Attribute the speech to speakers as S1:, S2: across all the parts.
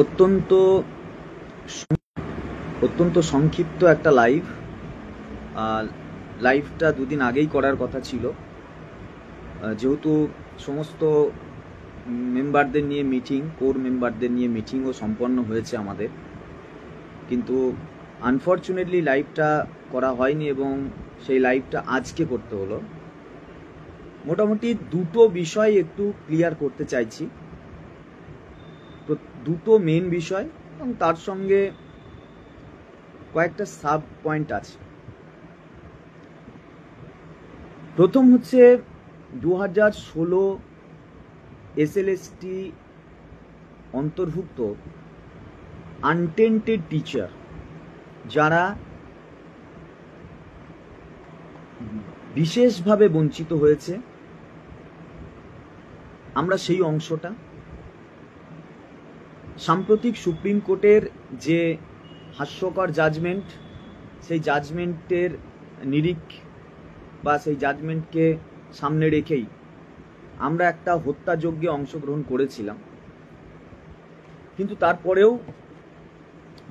S1: অত্যন্ত অত্যন্ত সংক্ষিপ্ত একটা লাইভ। লাইভটা দুদিন আগেই করার কথা ছিল, যেহেতু সমস্ত মেম্বারদের নিয়ে মিটিং, কোর মেম্বারদের নিয়ে মিটিংও সম্পন্ন হয়েছে আমাদের, কিন্তু আনফর্চুনেটলি লাইভটা করা হয়নি এবং সেই লাইভটা আজকে করতে হলো। মোটামুটি দুটো বিষয় একটু ক্লিয়ার করতে চাইছি, দুটো মেন বিষয় এবং তার সঙ্গে কয়েকটা সাব পয়েন্ট আছে। প্রথম হচ্ছে 2016 এসএলএসটি অন্তর্ভুক্ত আনটেন্টেড টিচার যারা বিশেষভাবে বঞ্চিত হয়েছে, আমরা সেই অংশটা সাম্প্রতিক সুপ্রিম কোর্টের যে হাস্যকর জাজমেন্ট, সেই জাজমেন্টের নিরিখ বা সেই জাজমেন্টকে সামনে রেখেই আমরা একটা হত্যাযজ্ঞে অংশগ্রহণ করেছিলাম, কিন্তু তারপরেও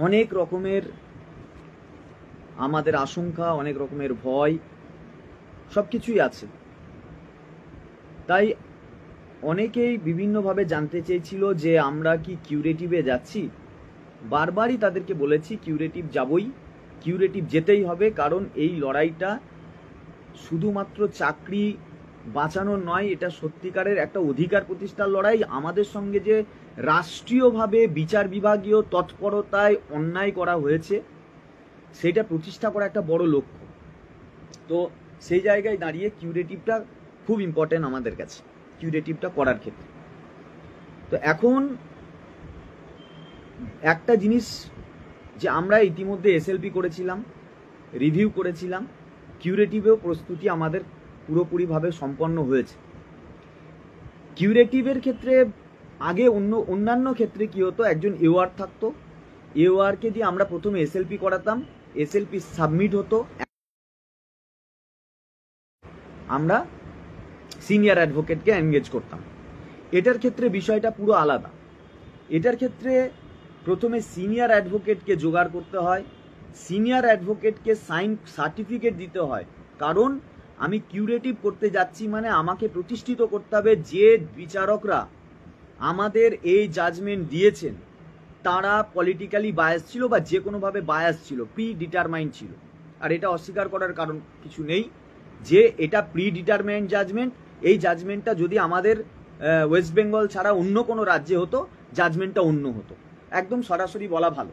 S1: অনেক রকমের আমাদের আশঙ্কা, অনেক রকমের ভয়, সব কিছুই আছে। তাই অনেকেই বিভিন্নভাবে জানতে চেয়েছিল যে আমরা কি কিউরেটিভে যাচ্ছি। বারবারই তাদেরকে বলেছি কিউরেটিভ যাবই, কিউরেটিভ যেতেই হবে, কারণ এই লড়াইটা শুধুমাত্র চাকরি বাঁচানোর নয়, এটা সত্যিকারের একটা অধিকার প্রতিষ্ঠার লড়াই। আমাদের সঙ্গে যে রাষ্ট্রীয়ভাবে বিচার বিভাগীয় তৎপরতায় অন্যায় করা হয়েছে সেটা প্রতিষ্ঠা করা একটা বড় লক্ষ্য। তো সেই জায়গায় দাঁড়িয়ে কিউরেটিভটা খুব ইম্পর্টেন্ট আমাদের কাছে, কিউরেটিভটা করার ক্ষেত্রে। তো এখন একটা জিনিস, যে আমরা ইতিমধ্যে এসএলপি করেছিলাম, রিভিউ করেছিলাম, কিউরেটিভেও প্রস্তুতি আমাদের পুরোপুরিভাবে সম্পন্ন হয়েছে। কিউরেটিভের ক্ষেত্রে আগে অন্যান্য ক্ষেত্রে কি হতো, একজন এওআর থাকতো, এওআরকে দিয়ে আমরা প্রথমে এসএলপি করাতাম, এসএলপি সাবমিট হতো, আমরা সিনিয়র অ্যাডভোকেটকে এনগেজ করতাম। এটার ক্ষেত্রে বিষয়টা পুরো আলাদা। এটার ক্ষেত্রে প্রথমে সিনিয়র অ্যাডভোকেটকে জোগাড় করতে হয়, সিনিয়র অ্যাডভোকেটকে সাইন সার্টিফিকেট দিতে হয়, কারণ আমি কিউরেটিভ করতে যাচ্ছি মানে আমাকে প্রতিষ্ঠিত করতে হবে যে বিচারকরা আমাদের এই জাজমেন্ট দিয়েছেন তারা পলিটিক্যালি বায়াস ছিল বা যে কোনোভাবে বায়াস ছিল, প্রি ডিটারমাইন্ড ছিল। আর এটা অস্বীকার করার কারণ কিছু নেই যে এটা প্রি ডিটারমাইন্ড জাজমেন্ট। এই জাজমেন্টটা যদি আমাদের ওয়েস্ট বেঙ্গল ছাড়া অন্য কোনো রাজ্যে হতো, জাজমেন্টটা অন্য হতো, একদম সরাসরি বলা ভালো।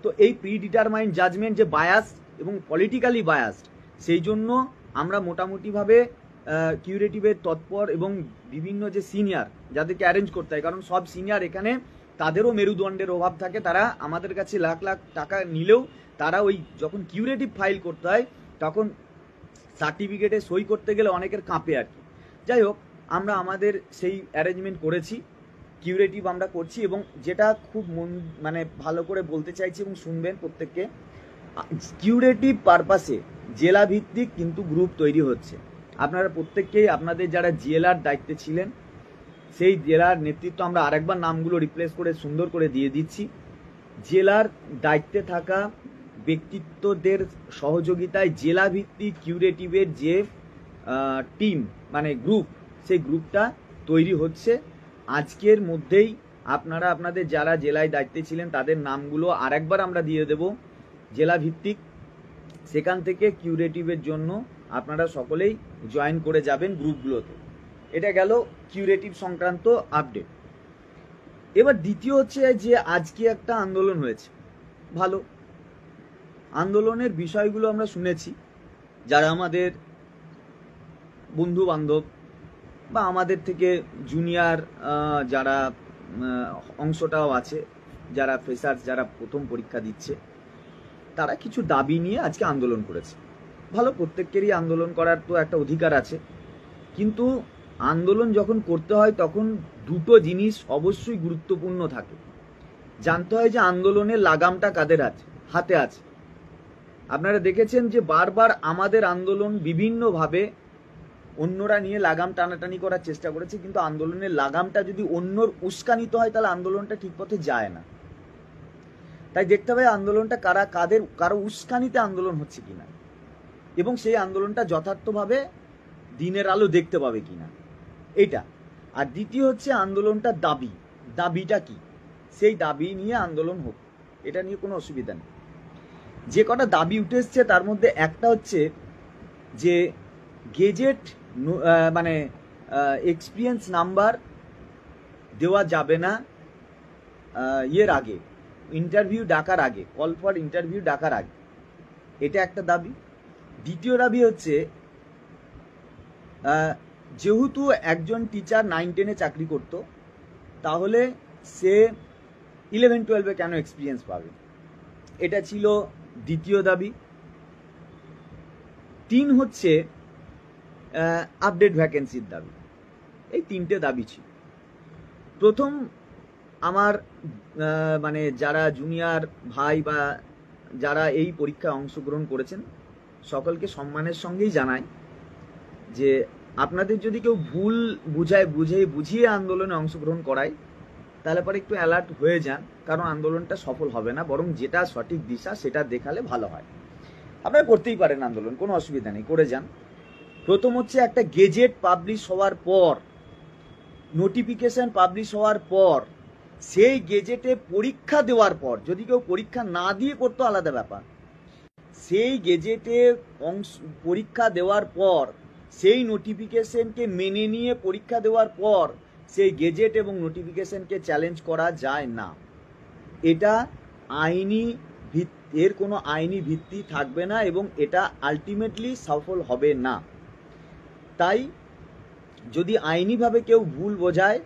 S1: তো এই প্রি ডিটারমাইন্ড জাজমেন্ট যে বায়াস এবং পলিটিক্যালি বায়াসড, সেই জন্য আমরা মোটামুটিভাবে কিউরেটিভের তৎপর এবং বিভিন্ন যে সিনিয়র যাদেরকে অ্যারেঞ্জ করতে হয়, কারণ সব সিনিয়র এখানে তাদেরও মেরুদণ্ডের অভাব থাকে, তারা আমাদের কাছে লাখ লাখ টাকা নিলেও তারা ওই যখন কিউরেটিভ ফাইল করতে হয় তখন সার্টিফিকেটে সই করতে গেলে অনেকের কাঁপে আর কি। যাই হোক, আমরা আমাদের সেই অ্যারেঞ্জমেন্ট করেছি, কিউরেটিভ আমরা করছি। এবং যেটা খুব মানে ভালো করে বলতে চাইছি এবং শুনবেন প্রত্যেককে, কিউরেটিভ পারপাসে জেলা ভিত্তিক কিন্তু গ্রুপ তৈরি হচ্ছে। আপনারা প্রত্যেককেই আপনাদের যারা জিএলআর দায়িত্বে ছিলেন সেই জেলার নেতৃত্ব আমরা আরেকবার নামগুলো রিপ্লেস করে সুন্দর করে দিয়ে দিচ্ছি। জেলার দায়িত্বে থাকা ব্যক্তিত্বদের সহযোগিতায় জেলা ভিত্তিক কিউরেটিভের যে টিম মানে গ্রুপ, সেই গ্রুপটা তৈরি হচ্ছে। আজকের মধ্যেই আপনারা আপনাদের যারা জেলায় দায়িত্বে ছিলেন তাদের নামগুলো আরেকবার আমরা দিয়ে দেব জেলা ভিত্তিক, সেখান থেকে কিউরেটিভের জন্য আপনারা সকলেই জয়েন করে যাবেন গ্রুপগুলোতে। এটা গেল কিউরেটিভ সংক্রান্ত আপডেট। এবার দ্বিতীয় হচ্ছে যে আজকে একটা আন্দোলন হয়েছে, ভালো আন্দোলনের বিষয়গুলো আমরা শুনেছি। যারা আমাদের বন্ধু বান্ধব বা আমাদের থেকে জুনিয়র যারা অংশটাও আছে, যারা ফ্রেশার্স, যারা প্রথম পরীক্ষা দিচ্ছে, তারা কিছু দাবি নিয়ে আজকে আন্দোলন করেছে। ভালো, প্রত্যেকেরই আন্দোলন করার তো একটা অধিকার আছে, কিন্তু আন্দোলন যখন করতে হয় তখন দুটো জিনিস অবশ্যই গুরুত্বপূর্ণ থাকে। জানতে হয় যে আন্দোলনের লাগামটা কাদের হাতে আছে। আপনারা দেখেছেন যে বারবার আমাদের আন্দোলন বিভিন্নভাবে অন্যরা নিয়ে লাগাম টানাটানি করার চেষ্টা করেছে, কিন্তু আন্দোলনের লাগামটা যদি অন্যর উস্কানিত হয় তাহলে আন্দোলনটা ঠিক পথে যায় না। তাই দেখতে হবে আন্দোলনটা কারো উস্কানিতে আন্দোলন হচ্ছে কিনা, এবং সেই আন্দোলনটা যথার্থভাবে দিনের আলো দেখতে পাবে কিনা, এটা। আর দ্বিতীয় হচ্ছে আন্দোলনটা দাবিটা কি, সেই দাবি নিয়ে আন্দোলন হোক, এটা নিয়ে কোনো অসুবিধা নেই। যে কটা দাবি উঠে এসছে তার মধ্যে একটা হচ্ছে যে গেজেট মানে এক্সপিরিয়েন্স নাম্বার দেওয়া যাবে না ইয়ের আগে, ইন্টারভিউ ডাকার আগে, কল ফর ইন্টারভিউ ডাকার আগে, এটা একটা দাবি। দ্বিতীয় দাবি হচ্ছে যেহেতু একজন টিচার 9-10-এ চাকরি করত, তাহলে সে 11-12-এ কেন এক্সপিরিয়েন্স পাবে, এটা ছিল দ্বিতীয় দাবি। 3 হচ্ছে আপডেট ভ্যাকেন্সির দাবি। এই 3টে দাবি ছিল। প্রথম আমার মানে যারা জুনিয়র ভাই বা যারা এই পরীক্ষায় অংশগ্রহণ করেছেন সকলকে সম্মানের সঙ্গেই জানাই যে আপনাদের যদি কেউ ভুল বুঝিয়ে আন্দোলনে অংশগ্রহণ করায় তাহলে পরে একটু অ্যালার্ট হয়ে যান, কারণ আন্দোলনটা সফল হবে না, বরং যেটা সঠিক দিশা সেটা দেখালে ভালো হয়। আপনারা করতেই পারেন আন্দোলন, কোনো অসুবিধা নেই, করে যান। প্রথম হচ্ছে একটা গেজেট পাবলিশ হওয়ার পর, নোটিফিকেশন পাবলিশ হওয়ার পর, সেই গেজেটে পরীক্ষা দেওয়ার পর, যদি কেউ পরীক্ষা না দিয়ে করতো আলাদা ব্যাপার, সেই গেজেটে পরীক্ষা দেওয়ার পর, সেই নোটিফিকেশনকে মেনে নিয়ে পরীক্ষা দেওয়ার পর সেই গেজেট এবং নোটিফিকেশনকে চ্যালেঞ্জ করা যায় না। এটা আইনি এর কোনো আইনি ভিত্তি থাকবে না এবং এটা আলটিমেটলি সফল হবে না। তাই যদি আইনিভাবে কেউ ভুল বোঝায়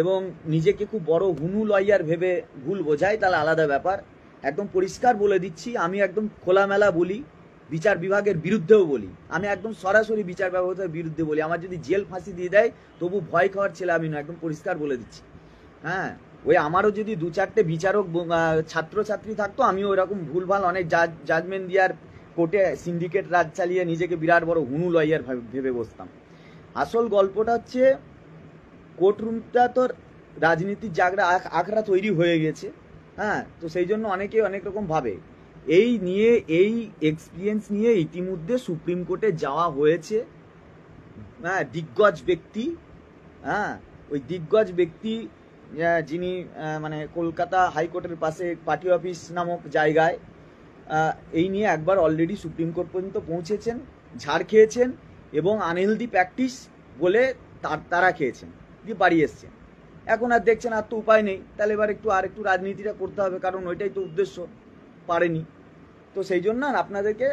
S1: এবং নিজেকে খুব বড় হুনু লয়ার ভেবে ভুল বোঝায় তাহলে আলাদা ব্যাপার। একদম পরিষ্কার বলে দিচ্ছি, আমি একদম খোলামেলা বলি, বিচার বিভাগের বিরুদ্ধেও বলি, আমি একদম সরাসরি বিচার ব্যবস্থার বিরুদ্ধে বলি। আমার যদি জেল ফাঁসি দিয়ে দেয় তবু ভয় খাওয়ার ছেলে আমি না, একদম পরিষ্কার বলে দিচ্ছি। হ্যাঁ, ওই আমারও যদি 2-4টে বিচারক ছাত্রছাত্রী থাকতো আমিও ওইরকম ভুলভাল অনেক জাজমেন্ট দেওয়ার কোর্টে সিন্ডিকেট রাজ চালিয়ে নিজেকে বিরাট বড় হুনু লয়ার ভেবে বসতাম। আসল গল্পটা হচ্ছে কোর্টরুমটা তো রাজনীতির জায়গা আখড়া তৈরি হয়ে গেছে। হ্যাঁ, তো সেই জন্য অনেকে অনেক রকম ভাবে। এই এক্সপিরিয়েন্স নিয়ে ইতিমধ্যে সুপ্রিম কোর্টে যাওয়া হয়েছে। হ্যাঁ, দিগ্গজ ব্যক্তি, হ্যাঁ ওই দিগ্গজ ব্যক্তি যিনি মানে কলকাতা হাইকোর্টের পাশে পার্টি অফিস নামক জায়গায় এই নিয়ে একবার অলরেডি সুপ্রিম কোর্ট পর্যন্ত পৌঁছেছেন, ঝাড় খেয়েছেন এবং আনহেলদি প্র্যাকটিস বলে তারা খেয়েছেন, দিয়ে বাড়ি এসছেন। এখন আর দেখছেন আর তো উপায় নেই, তাহলে এবার একটু রাজনীতিটা করতে হবে, কারণ ওইটাই তো উদ্দেশ্য, পারেনি। তো সেই জন্য আপনাদেরকে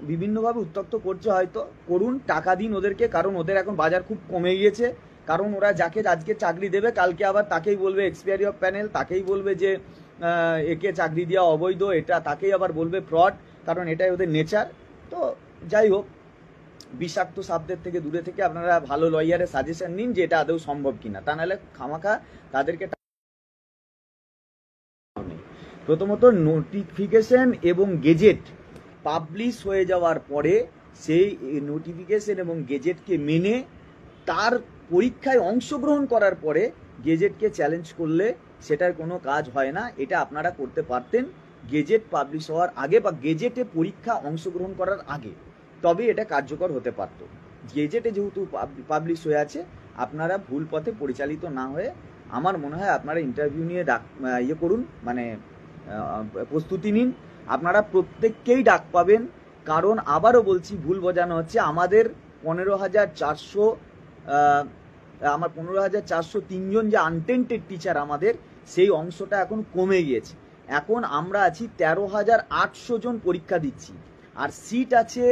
S1: বিভিন্নভাবে উত্তক্ত করছে, হয়তো করুন, টাকা দিন ওদেরকে, কারণ ওদের এখন বাজার খুব কমে গিয়েছে। কারণ ওরা যাকে আজকে চাকরি দেবে কালকে আবার তাকেই বলবে এক্সপায়ারি অফ প্যানেল, তাকেই বলবে যে একে চাকরি দেওয়া অবৈধ, এটা তাকেই আবার বলবে ফ্রড, কারণ এটাই ওদের নেচার। তো যাই হোক, বিষাক্ত শব্দের থেকে দূরে থেকে আপনারা ভালো লয়ারের সাজেশন নিন যে এটা আদৌ সম্ভব কিনা, তা নাহলে খামাখা তাদেরকে। প্রথমত নোটিফিকেশন এবং গেজেট পাবলিশ হয়ে যাওয়ার পরে সেই নোটিফিকেশন এবং গেজেটকে মেনে তার পরীক্ষায় অংশগ্রহণ করার পরে গেজেটকে চ্যালেঞ্জ করলে সেটার কোনো কাজ হয় না। এটা আপনারা করতে পারতেন গেজেট পাবলিশ হওয়ার আগে বা গেজেটে পরীক্ষা অংশগ্রহণ করার আগে, তবে এটা কার্যকর হতে পারত। গেজেটে যেহেতু পাবলিশ হয়ে আছে, আপনারা ভুল পথে পরিচালিত না হয়ে আমার মনে হয় আপনারা ইন্টারভিউ নিয়ে করুন, মানে প্রস্তুতি নিন। আপনারা প্রত্যেককেই ডাক পাবেন, কারণ আবারও বলছি ভুল বোঝানো হচ্ছে। আমাদের 15,403 জন যে আনটেন্টেড টিচার আমাদের, সেই অংশটা এখন কমে গিয়েছে। এখন আমরা আছি 13,800 জন পরীক্ষা দিচ্ছি, আর সিট আছে,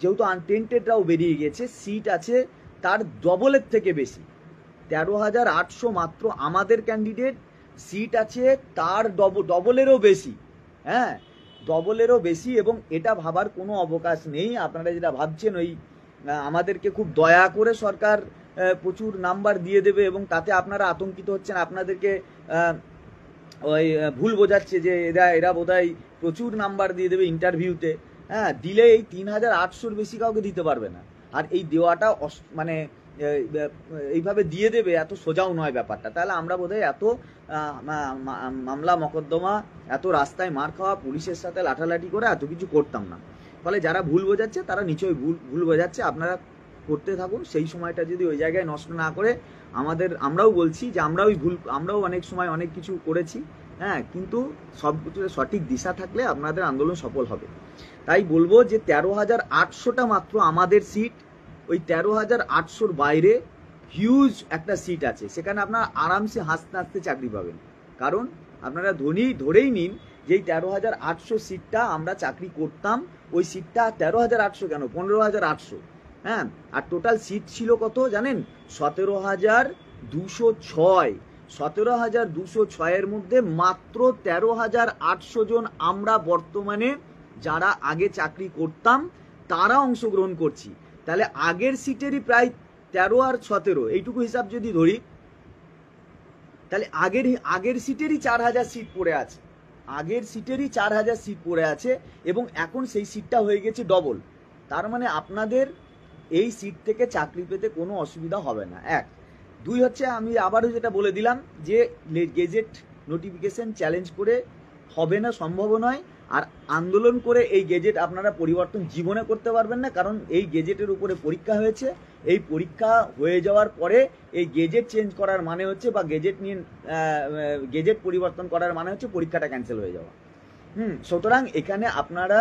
S1: যেহেতু আনটেন্টেডরাও বেরিয়ে গেছে, সিট আছে তার ডবলের থেকে বেশি। 13,800 মাত্র আমাদের ক্যান্ডিডেট, সিট আছে তার ডবলেরও বেশি। হ্যাঁ, ডবলেরও বেশি, এবং এটা ভাবার কোনো অবকাশ নেই। আপনারা যেটা ভাবছেন ওই আমাদেরকে খুব দয়া করে সরকার প্রচুর নাম্বার দিয়ে দেবে এবং তাতে আপনারা আতঙ্কিত হচ্ছেন, আপনাদেরকে ওই ভুল বোঝাচ্ছে যে এরা বোধহয় প্রচুর নাম্বার দিয়ে দেবে ইন্টারভিউতে। হ্যাঁ, দিলে এই 3,800-র বেশি কাউকে দিতে পারবে না। আর এই দেওয়াটা মানে এইভাবে দিয়ে দেবে এত সোজাও নয় ব্যাপারটা। তাহলে আমরা বোধহয় এত মামলা মকদ্দমা, এত রাস্তায় মার খাওয়া, পুলিশের সাথে লাঠালাঠি করে এত কিছু করতাম না। ফলে যারা ভুল বোঝাচ্ছে তারা নিশ্চয়ই ভুল বোঝাচ্ছে, আপনারা করতে থাকুন। সেই সময়টা যদি ওই জায়গায় নষ্ট না করে আমরাও বলছি যে আমরাও অনেক সময় অনেক কিছু করেছি, হ্যাঁ, কিন্তু সব কিছু সঠিক দিশা থাকলে আপনাদের আন্দোলন সফল হবে। তাই বলবো যে 13,800টা মাত্র আমাদের সিট, ওই 13,800-র বাইরে হিউজ একটা সিট আছে, সেখানে আপনারা আরামসে হাসতে হাসতে চাকরি পাবেন। কারণ আপনারা ধরেই নিন যে এই 13,800 সিটটা আমরা চাকরি করতাম, ওই সিটটা 13,800 কেন, 15,800, হ্যাঁ। আর টোটাল সিট ছিল কত জানেন? 17,206। 17,206-এর মধ্যে মাত্র 13,800 জন আমরা বর্তমানে যারা আগে চাকরি করতাম তারা অংশগ্রহণ করছি। তাহলে আগের সিটেরই প্রায় 13 আর 17, এইটুকু হিসাব যদি ধরি, তাহলে আগের সিটেরই 4,000 সিট পড়ে আছে, আগের সিটেরই 4,000 সিট পড়ে আছে, এবং এখন সেই সিটটা হয়ে গেছে ডবল। তার মানে আপনাদের এই সিট থেকে চাকরি পেতে কোনো অসুবিধা হবে না। 1, 2 হচ্ছে, আমি আবারও যেটা বলে দিলাম যে গেজেট নোটিফিকেশন চ্যালেঞ্জ করে হবে না, সম্ভব নয়। আর আন্দোলন করে এই গেজেট আপনারা পরিবর্তন জীবনে করতে পারবেন না, কারণ এই গেজেটের উপরে পরীক্ষা হয়েছে। এই পরীক্ষা হয়ে যাওয়ার পরে এই গেজেট চেঞ্জ করার মানে হচ্ছে, বা গেজেট পরিবর্তন করার মানে হচ্ছে পরীক্ষাটা ক্যান্সেল হয়ে যাওয়া। সুতরাং এখানে আপনারা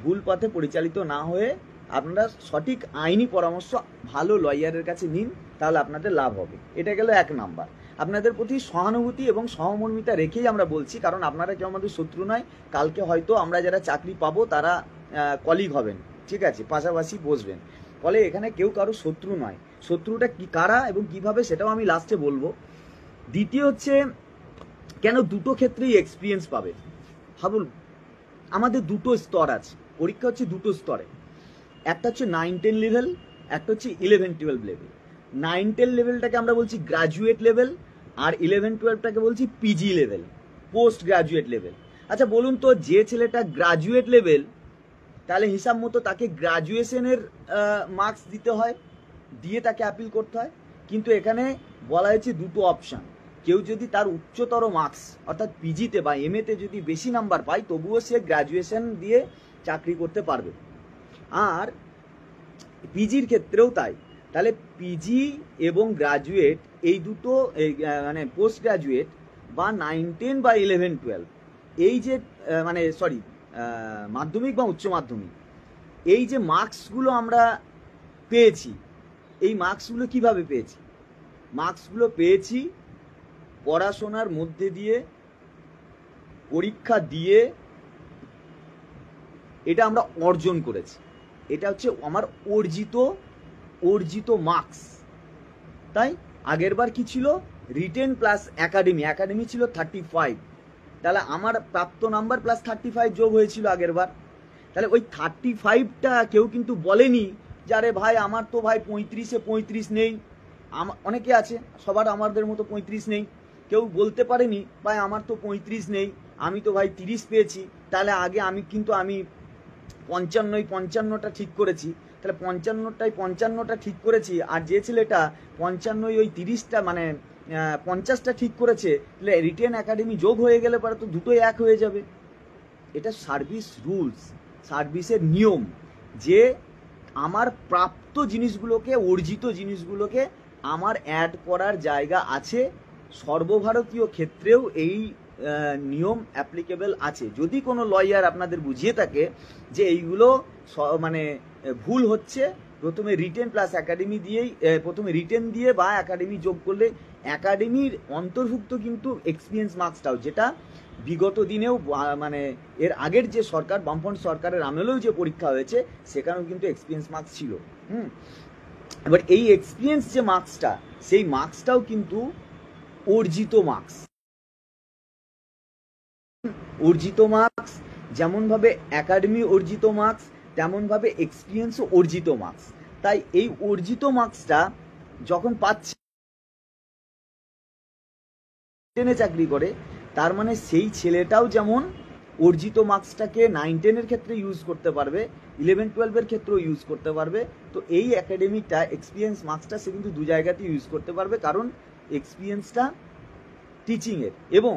S1: ভুল পথে পরিচালিত না হয়ে আপনারা সঠিক আইনি পরামর্শ ভালো লয়ারের কাছে নিন, তাহলে আপনাদের লাভ হবে। এটা গেল 1 নাম্বার। আপনাদের প্রতি সহানুভূতি এবং সহমর্মিতা রেখেই আমরা বলছি, কারণ আপনারা কেউ আমাদের শত্রু নয়। কালকে হয়তো আমরা যারা চাকরি পাবো তারা কলিগ হবেন, ঠিক আছে, পাশাপাশি বসবেন। ফলে এখানে কেউ কারো শত্রু নয়। শত্রুটা কি, কারা এবং কিভাবে, সেটাও আমি লাস্টে বলবো। দ্বিতীয় হচ্ছে, কেন দুটো ক্ষেত্রেই এক্সপিরিয়েন্স পাবে? ভাবুন, আমাদের দুটো স্তর আছে, পরীক্ষা হচ্ছে দুটো স্তরে। একটা হচ্ছে 9-10 লেভেল, একটা হচ্ছে 11-12 লেভেল। 9-10 লেভেলটাকে আমরা বলছি গ্রাজুয়েট লেভেল, আর 11-12টাকে বলছি PG level, post graduate level. আচ্ছা বলুন তো, যে ছেলেটা গ্রাজুয়েট লেভেল, তাহলে হিসাব মতো তাকে গ্রাজুয়েশনের মার্কস দিতে হয়, দিয়ে তাকে অ্যাপিল করতে হয়। কিন্তু এখানে বলা হয়েছে দুটো অপশান। কেউ যদি তার উচ্চতর মার্কস অর্থাৎ পিজিতে বা এমএতে যদি বেশি নাম্বার পায়, তবুও সে গ্রাজুয়েশন দিয়ে চাকরি করতে পারবে। আর পিজির ক্ষেত্রেও তাই। তাহলে পিজি এবং গ্রাজুয়েট এই দুটো, মানে পোস্ট গ্রাজুয়েট বা 9-10 বা 11-12, এই যে মাধ্যমিক বা উচ্চ মাধ্যমিক, এই যে মার্কসগুলো আমরা পেয়েছি, এই মার্কসগুলো কিভাবে পেয়েছি? মার্কসগুলো পেয়েছি পড়াশোনার মধ্যে দিয়ে, পরীক্ষা দিয়ে, এটা আমরা অর্জন করেছি। এটা হচ্ছে আমার অর্জিত মার্কস। তাই আগের বার কি ছিল? রিটেন প্লাস একাডেমি ছিল 35, তাহলে আমার প্রাপ্ত নাম্বার প্লাস 35 যোগ হয়েছিল আগের বার। তাহলে ওই 35টা কেউ কিন্তু বলেনি যে আরে ভাই আমার তো ভাই 35-এ 35 নেই। অনেকে আছে, সবার আমাদের মতো 35 নেই। কেউ বলতে পারেনি ভাই আমার তো 35 নেই, আমি তো ভাই 30 পেয়েছি। তাহলে আগে আমি 55টা ঠিক করেছি। তাহলে 55টা ঠিক করেছি, আর যে ছেলেটা 55 ওই 30টা মানে 50টা ঠিক করেছে, তাহলে রিটেন একাডেমি যোগ হয়ে গেলে পরে তো দুটোই এক হয়ে যাবে। এটা সার্ভিস রুলস, সার্ভিসের নিয়ম, যে আমার প্রাপ্ত জিনিসগুলোকে, অর্জিত জিনিসগুলোকে আমার অ্যাড করার জায়গা আছে। সর্বভারতীয় ক্ষেত্রেও এই নিয়ম অ্যাপ্লিকেবল আছে। যদি কোনো লয়ার আপনাদের বুঝিয়ে থাকে যে এইগুলো মানে ভুল হচ্ছে, প্রথমে রিটেন প্লাস একাডেমি দিয়েই, প্রথমে রিটেন দিয়ে বা একাডেমি যোগ করলে একাডেমির অন্তর্ভুক্ত কিন্তু এক্সপিরিয়েন্স মার্কসটাও, যেটা বিগত দিনেও মানে এর আগের যে সরকার, বামফ্রন্ট সরকারের আমলেও যে পরীক্ষা হয়েছে, সেখানেও কিন্তু এক্সপিরিয়েন্স মার্কস ছিল। এবার এই এক্সপিরিয়েন্স যে মার্কসটা, সেই মার্কসটাও কিন্তু অর্জিত মার্কস। অর্জিত মার্কস যেমনভাবে একাডেমি অর্জিত মার্কস, তেমনভাবে এক্সপিরিয়েন্সও অর্জিত মার্কস। তাই এই অর্জিত মার্কসটা যখন পাচ্ছে চাকরি করে, তার মানে সেই ছেলেটাও যেমন অর্জিত মার্কসটাকে 9-10-এর ক্ষেত্রে ইউজ করতে পারবে, 11-12-এর ক্ষেত্রেও ইউজ করতে পারবে। তো এই একাডেমিকটা এক্সপিরিয়েন্স মার্কসটা সে কিন্তু দু জায়গাতেই ইউজ করতে পারবে, কারণ এক্সপিরিয়েন্সটা টিচিংয়ের এবং